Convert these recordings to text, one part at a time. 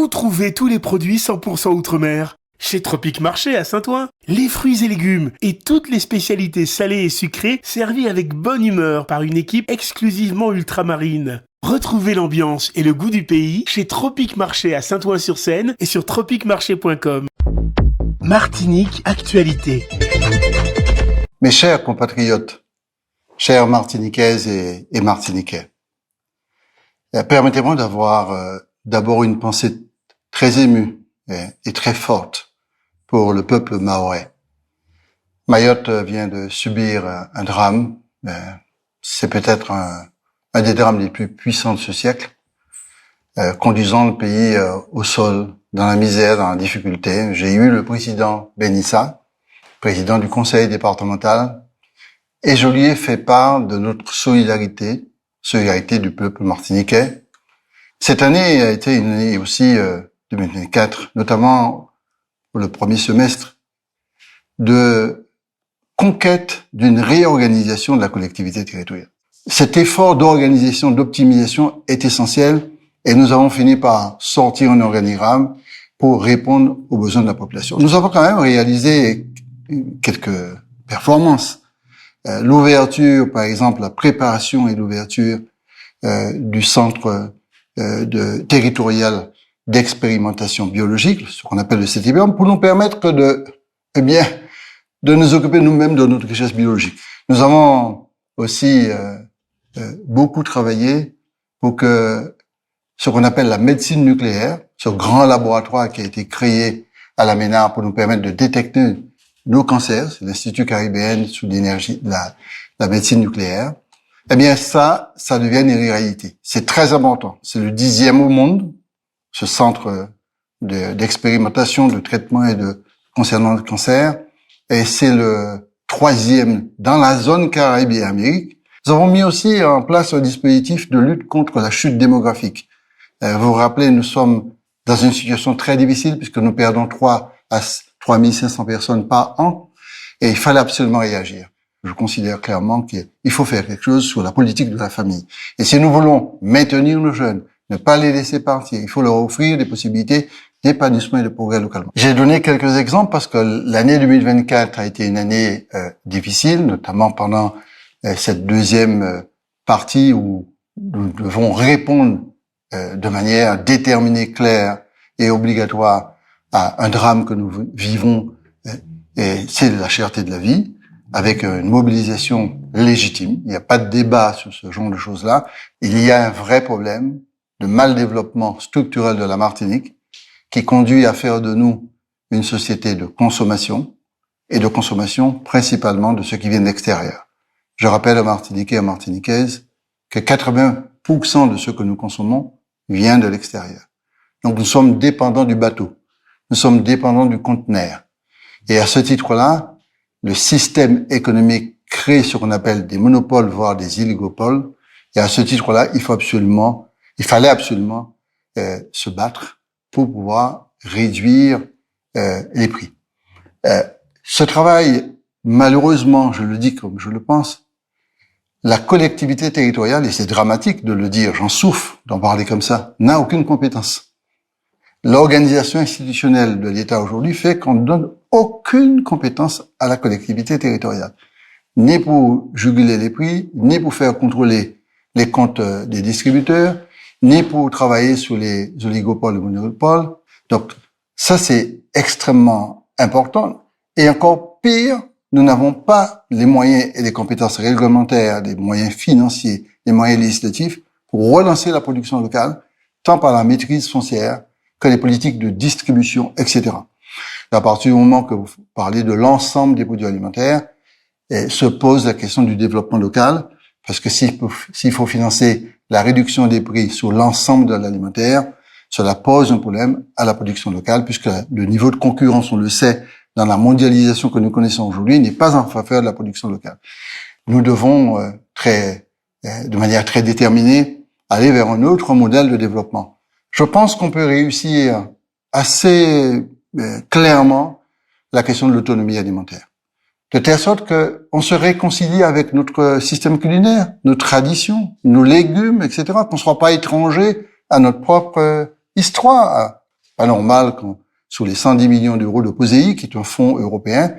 Où trouver tous les produits 100% Outre-mer? Chez Tropique Marché à Saint-Ouen. Les fruits et légumes et toutes les spécialités salées et sucrées servies avec bonne humeur par une équipe exclusivement ultramarine. Retrouvez l'ambiance et le goût du pays chez Tropique Marché à Saint-Ouen-sur-Seine et sur tropiquemarché.com. Martinique Actualité. Mes chers compatriotes, chers Martiniquaises et Martiniquais, permettez-moi d'avoir d'abord une pensée très émue et très forte pour le peuple mahorais. Mayotte vient de subir un drame, c'est peut-être un des drames les plus puissants de ce siècle, conduisant le pays au sol, dans la misère, dans la difficulté. J'ai eu le président Benissa, président du conseil départemental, et je lui ai fait part de notre solidarité du peuple martiniquais. Cette année a été une année aussi, 2024, notamment pour le premier semestre, de conquête d'une réorganisation de la collectivité territoriale. Cet effort d'organisation, d'optimisation est essentiel et nous avons fini par sortir un organigramme pour répondre aux besoins de la population. Nous avons quand même réalisé quelques performances. L'ouverture, par exemple, la préparation et l'ouverture du centre territorial d'expérimentation biologique, ce qu'on appelle le CTBM, pour nous permettre de nous occuper nous-mêmes de notre richesse biologique. Nous avons aussi beaucoup travaillé pour que ce qu'on appelle la médecine nucléaire, ce grand laboratoire qui a été créé à la MENAR pour nous permettre de détecter nos cancers, c'est l'Institut caribéen sous l'énergie, la médecine nucléaire, eh bien ça devient une réalité. C'est très important. C'est le 10e au monde, ce centre d'expérimentation, de traitement concernant le cancer, et c'est le 3e dans la zone Caraïbes et Amérique. Nous avons mis aussi en place un dispositif de lutte contre la chute démographique. Vous vous rappelez, nous sommes dans une situation très difficile puisque nous perdons 3 à 3500 personnes par an et il fallait absolument réagir. Je considère clairement qu'il faut faire quelque chose sur la politique de la famille. Et si nous voulons maintenir nos jeunes, ne pas les laisser partir, il faut leur offrir des possibilités d'épanouissement et de progrès localement. J'ai donné quelques exemples parce que l'année 2024 a été une année difficile, notamment pendant cette deuxième partie où nous devons répondre de manière déterminée, claire et obligatoire à un drame que nous vivons, et c'est la cherté de la vie, avec une mobilisation légitime. Il n'y a pas de débat sur ce genre de choses-là. Il y a un vrai problème de mal-développement structurel de la Martinique qui conduit à faire de nous une société de consommation, et de consommation principalement de ce qui vient de l'extérieur. Je rappelle aux Martiniquais et aux Martiniquaises que 80% de ce que nous consommons vient de l'extérieur. Donc nous sommes dépendants du bateau, nous sommes dépendants du conteneur. Et à ce titre-là, le système économique crée ce qu'on appelle des monopoles, voire des oligopoles. Et à ce titre-là, il fallait absolument se battre pour pouvoir réduire les prix. Ce travail, malheureusement, je le dis comme je le pense, la collectivité territoriale, et c'est dramatique de le dire, j'en souffre d'en parler comme ça, n'a aucune compétence. L'organisation institutionnelle de l'État aujourd'hui fait qu'on ne donne aucune compétence à la collectivité territoriale, ni pour juguler les prix, ni pour faire contrôler les comptes des distributeurs, ni pour travailler sur les oligopoles et monopoles. Donc ça, c'est extrêmement important. Et encore pire, nous n'avons pas les moyens et les compétences réglementaires, les moyens financiers, les moyens législatifs pour relancer la production locale, tant par la maîtrise foncière que les politiques de distribution, etc. À partir du moment que vous parlez de l'ensemble des produits alimentaires, se pose la question du développement local, parce que s'il faut financer la réduction des prix sur l'ensemble de l'alimentaire, cela pose un problème à la production locale, puisque le niveau de concurrence, on le sait, dans la mondialisation que nous connaissons aujourd'hui, n'est pas en faveur de la production locale. Nous devons, de manière très déterminée, aller vers un autre modèle de développement. Je pense qu'on peut réussir assez clairement la question de l'autonomie alimentaire. De telle sorte que on se réconcilie avec notre système culinaire, nos traditions, nos légumes, etc., qu'on ne soit pas étranger à notre propre histoire, pas normal quand, sur les 110 millions d'euros de POSEI, qui est un fonds européen,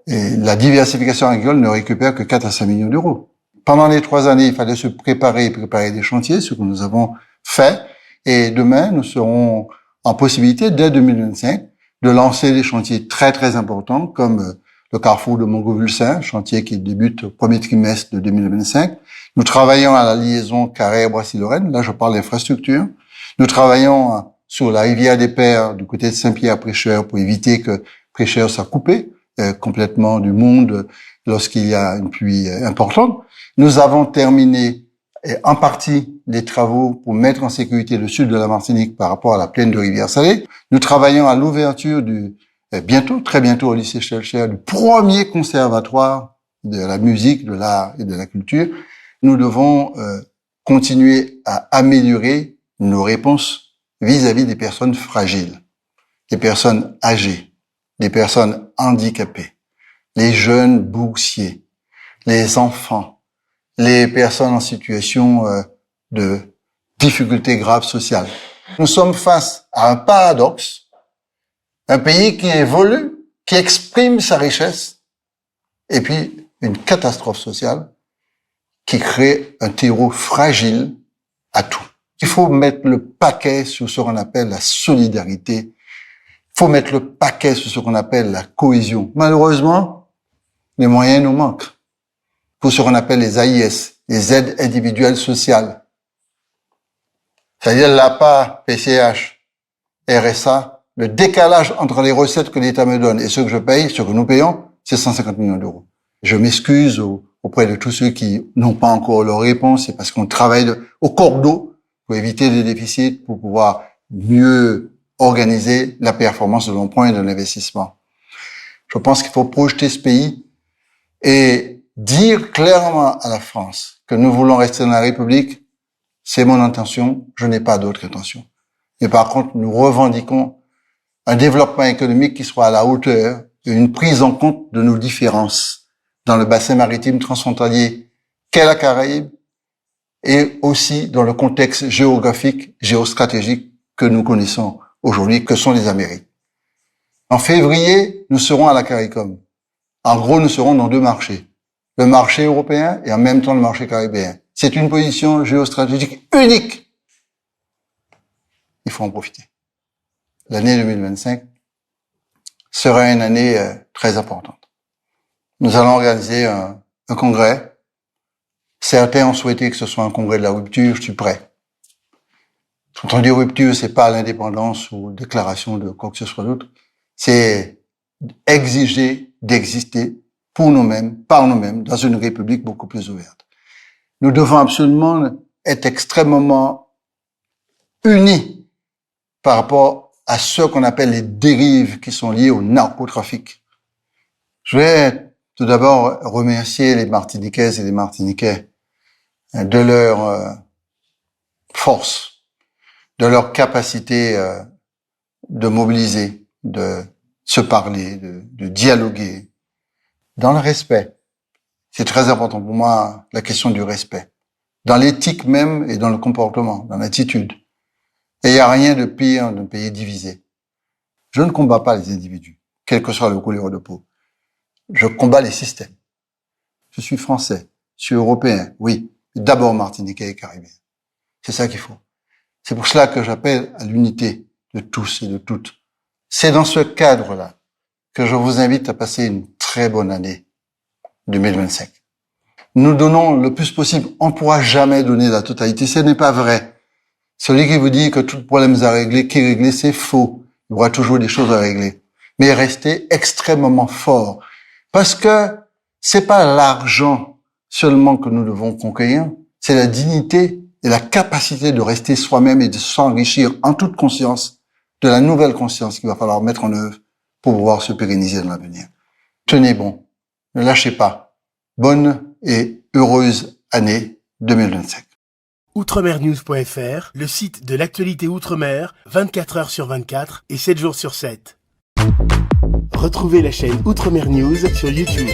la diversification agricole ne récupère que 4 à 5 millions d'euros. Pendant les 3 années, il fallait se préparer des chantiers, ce que nous avons fait. Et demain, nous serons en possibilité, dès 2025, de lancer des chantiers très, très importants, comme le carrefour de Montgaux-Vulsin, chantier qui débute au premier trimestre de 2025. Nous travaillons à la liaison Carrère-Boissy-Lorraine. Là, je parle d'infrastructure. Nous travaillons sur la rivière des Pères, du côté de Saint-Pierre-Prêcheur, pour éviter que Prêcheur soit coupé complètement du monde lorsqu'il y a une pluie importante. Nous avons terminé en partie les travaux pour mettre en sécurité le sud de la Martinique par rapport à la plaine de Rivière-Salée. Nous travaillons à l'ouverture très bientôt au lycée Schellcher, du premier conservatoire de la musique, de l'art et de la culture. Nous devons continuer à améliorer nos réponses vis-à-vis des personnes fragiles, des personnes âgées, des personnes handicapées, les jeunes boursiers, les enfants, les personnes en situation de difficultés graves sociales. Nous sommes face à un paradoxe, un pays qui évolue, qui exprime sa richesse, et puis une catastrophe sociale qui crée un terreau fragile à tout. Il faut mettre le paquet sur ce qu'on appelle la solidarité. Il faut mettre le paquet sur ce qu'on appelle la cohésion. Malheureusement, les moyens nous manquent. Pour ce qu'on appelle les AIS, les aides individuelles sociales. C'est-à-dire l'APA, PCH, RSA, le décalage entre les recettes que l'État me donne et ce que je paye, ce que nous payons, c'est 150 millions d'euros. Je m'excuse auprès de tous ceux qui n'ont pas encore leur réponse, c'est parce qu'on travaille au cordeau pour éviter des déficits, pour pouvoir mieux organiser la performance de l'emprunt et de l'investissement. Je pense qu'il faut projeter ce pays et dire clairement à la France que nous voulons rester dans la République, c'est mon intention, je n'ai pas d'autre intention. Mais par contre, nous revendiquons un développement économique qui soit à la hauteur et une prise en compte de nos différences dans le bassin maritime transfrontalier qu'est la Caraïbe et aussi dans le contexte géographique, géostratégique que nous connaissons aujourd'hui, que sont les Amériques. En février, nous serons à la CARICOM. En gros, nous serons dans 2 marchés. Le marché européen et en même temps le marché caribéen. C'est une position géostratégique unique. Il faut en profiter. L'année 2025 sera une année très importante. Nous allons organiser un congrès. Certains ont souhaité que ce soit un congrès de la rupture, je suis prêt. Quand on dit rupture, c'est pas l'indépendance ou déclaration de quoi que ce soit d'autre. C'est exiger d'exister pour nous-mêmes, par nous-mêmes, dans une république beaucoup plus ouverte. Nous devons absolument être extrêmement unis par rapport à ce qu'on appelle les dérives qui sont liées au narcotrafic. Je vais tout d'abord remercier les Martiniquaises et les Martiniquais de leur force, de leur capacité de mobiliser, de se parler, de dialoguer, dans le respect. C'est très important pour moi, la question du respect. Dans l'éthique même et dans le comportement, dans l'attitude. Et il n'y a rien de pire d'un pays divisé. Je ne combats pas les individus, quelle que soit leur couleur de peau. Je combats les systèmes. Je suis français, je suis européen, oui, d'abord martiniquais et caribéen. C'est ça qu'il faut. C'est pour cela que j'appelle à l'unité de tous et de toutes. C'est dans ce cadre-là que je vous invite à passer une très bonne année 2025. Nous donnons le plus possible. On ne pourra jamais donner la totalité. Ce n'est pas vrai. Celui qui vous dit que tout problème est à régler, qui est réglé, c'est faux. Il y aura toujours des choses à régler. Mais restez extrêmement fort. Parce que c'est pas l'argent seulement que nous devons conquérir, c'est la dignité et la capacité de rester soi-même et de s'enrichir en toute conscience de la nouvelle conscience qu'il va falloir mettre en œuvre pour pouvoir se pérenniser dans l'avenir. Tenez bon, ne lâchez pas. Bonne et heureuse année 2025. Outremernews.fr, le site de l'actualité Outre-mer, 24 heures sur 24 et 7 jours sur 7. Retrouvez la chaîne Outremer News sur YouTube.